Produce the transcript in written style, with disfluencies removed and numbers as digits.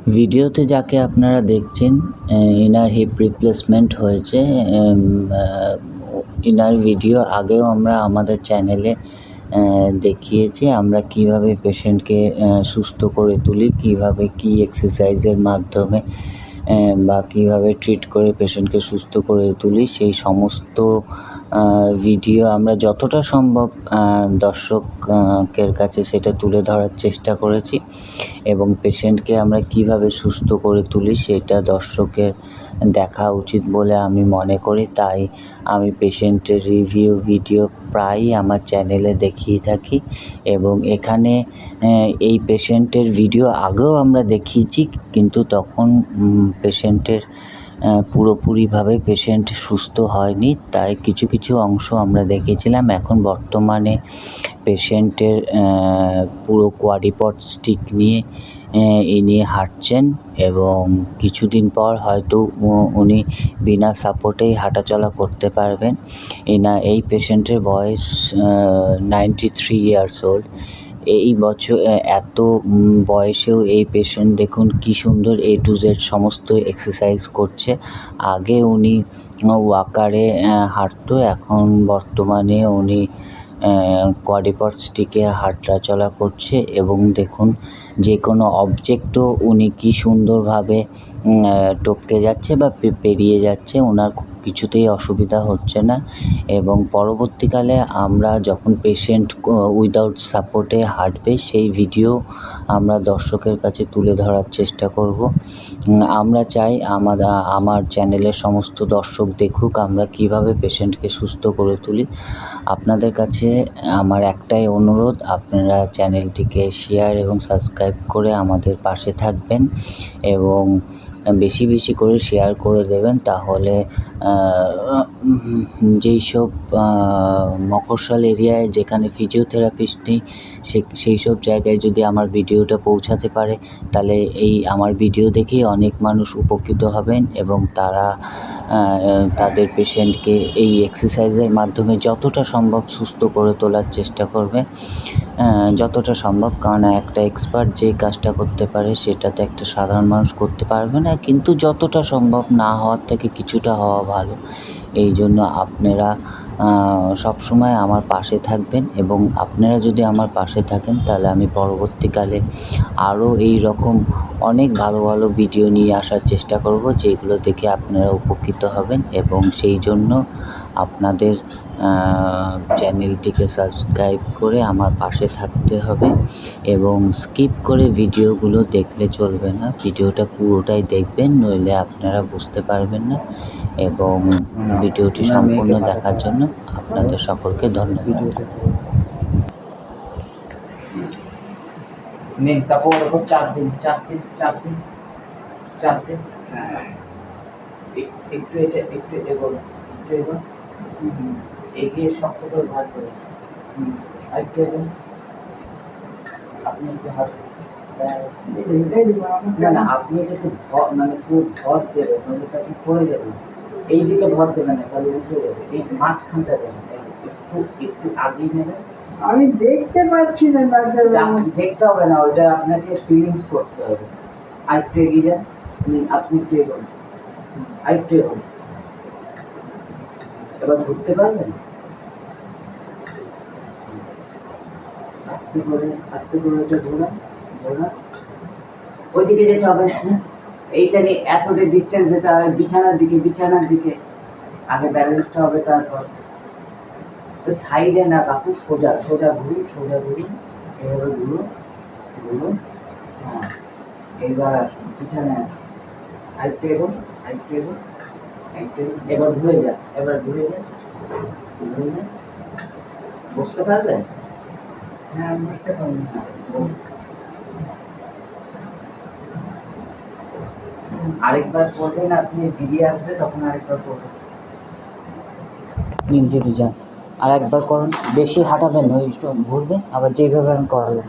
ভিডিওতে যাকে আপনারা দেখছেন ইনার হিপ রিপ্লেসমেন্ট হয়েছে। ইনার ভিডিও আগেও আমরা আমাদের চ্যানেলে দেখিয়েছি আমরা কিভাবে পেশেন্টকে সুস্থ করে তুলি, কিভাবে কী এক্সারসাইজের মাধ্যমে বা কীভাবে ট্রিট করে পেশেন্টকে সুস্থ করে তুলি, সেই সমস্ত ভিডিও আমরা যতটা সম্ভব দর্শকের কাছে সেটা তুলে ধরার চেষ্টা করেছি এবং পেশেন্টকে আমরা কিভাবে সুস্থ করে তুলি সেটা দর্শকের দেখা উচিত বলে আমি মনে করি। তাই আমি পেশেন্টের রিভিউ ভিডিও প্রায়ই আমার চ্যানেলে দেখিয়ে থাকি এবং এখানে এই পেশেন্টের ভিডিও আগেও আমরা দেখিয়েছি, কিন্তু তখন পেশেন্টের পুরোপুরিভাবে পেশেন্ট সুস্থ হয়নি, তাই কিছু কিছু অংশ আমরা দেখিয়েছিলাম। এখন বর্তমানে পেশেন্টের পুরো কোয়াড্রিপড স্টিক নিয়ে ইনি হাঁটছেন এবং কিছুদিন পর হয়তো উনি বিনা সাপোর্টেই হাঁটাচলা করতে পারবেন। এই পেশেন্টের বয়স 93 ইয়ার্স ওল্ড। এই বছর এত বয়সেও এই পেশেন্ট দেখুন কী সুন্দর A to Z সমস্ত এক্সারসাইজ করছে। আগে উনি ওয়াকারে হাঁটতো, এখন বর্তমানে উনি কোয়াড্রিপড স্টিকে হাঁটাচলা করছে এবং দেখুন যে কোনো অবজেক্টও উনি কী সুন্দরভাবে টপকে যাচ্ছে বা পেরিয়ে যাচ্ছে, ওনার কিছুতেই অসুবিধা হচ্ছে না। এবং পরবর্তীকালে আমরা যখন পেশেন্ট উইদাউট সাপোর্টে হাঁটবে সেই ভিডিও আমরা দর্শকের কাছে তুলে ধরার চেষ্টা করব। আমরা চাই আমার চ্যানেলের সমস্ত দর্শক দেখুক আমরা কিভাবে পেশেন্টকে সুস্থ করে তুলি। আপনাদের কাছে আমার একটাই অনুরোধ, আপনারা চ্যানেলটিকে শেয়ার এবং সাবস্ক্রাইব করে আমাদের পাশে থাকবেন এবং বেশি বেশি করে শেয়ার করে দেবেন। তাহলে যেই সব মফস্বল এরিয়ায় যেখানে ফিজিওথেরাপিস্ট নেই সেই সব জায়গায় যদি আমার ভিডিওটা পৌঁছাতে পারে, তাহলে এই আমার ভিডিও দেখেই অনেক মানুষ উপকৃত হবেন এবং তারা তাদের পেশেন্টকে এই এক্সারসাইজের মাধ্যমে যতটা সম্ভব সুস্থ করে তোলার চেষ্টা করবে, যতটা সম্ভব। কারণ একটা এক্সপার্ট যে কাজটা করতে পারে সেটা তো একটা সাধারণ মানুষ করতে পারবে না, কিন্তু যতটা সম্ভব না হওয়ার থেকে কিছুটা হওয়া ভালো। এই জন্য আপনারা সবসময় আমার পাশে থাকবেন এবং আপনারা যদি আমার পাশে থাকেন তাহলে আমি পরবর্তীকালে আরও এই রকম অনেক ভালো ভালো ভিডিও নিয়ে আসার চেষ্টা করব, যেগুলো দেখে আপনারা উপকৃত হবেন। এবং সেই জন্য আপনাদের চ্যানেলটিকে সাবস্ক্রাইব করে আমার পাশে থাকতে হবে এবং স্কিপ করে ভিডিওগুলো দেখলে চলবে না, ভিডিওটা পুরোটাই দেখবেন, নইলে আপনারা বুঝতে পারবেন না। এবং ভিডিওটি সম্পূর্ণ দেখার জন্য আপনাদের সকলকে ধন্যবাদ। একটু এটা একটু এগোনো, একটু এগোনো, এগিয়ে শক্ত করে ভার করে আরেকটু এগোনো। আপনি একটু হাত না আপনি এটা খুব মানে খুব ভর দেবেন, মানে তাকে পড়ে যাবেন। এই দিকে ভর দেবেন না, তাহলে উঠে যাবে। এই মাঝখানটা দেবেন, একটু একটু আগিয়ে নেবেন। আমি দেখতে পাচ্ছি না ডাক্তার, দেখতে হবে না, ওইটা আপনাকে ফিলিংস করতে হবে। আরেকটু এগিয়ে যান, আপনি একটু এগোন, আরেকটু এগোন। এবার ঘুরতে পারবেন? আস্তে করে এটা ঘোরান, ওইদিকে যেতে হবে। এইটা নিয়ে এতটা ডিস্টেন্স যেতে হবে বিছানার দিকে। আগে ব্যালেন্সটা হবে, তারপর ওই সাইডে না কাকু, সোজা ঘুরুন, এভাবে ঘুরুন। হ্যাঁ, এইবার আসুন, পিছনে আসুন, আরেকটু এগোন। এবার ঘুরে যান, বুঝতে পারবেন? হ্যাঁ বুঝতে পারবেন। আরেকবার পড়বেন, আপনি দিদি আসবে তখন আরেকবার পড়বেন। যদি যান আর একবার করুন, বেশি হাঁটাবেন, ওই ঘুরবেন, আবার যেভাবে আমি করালাম।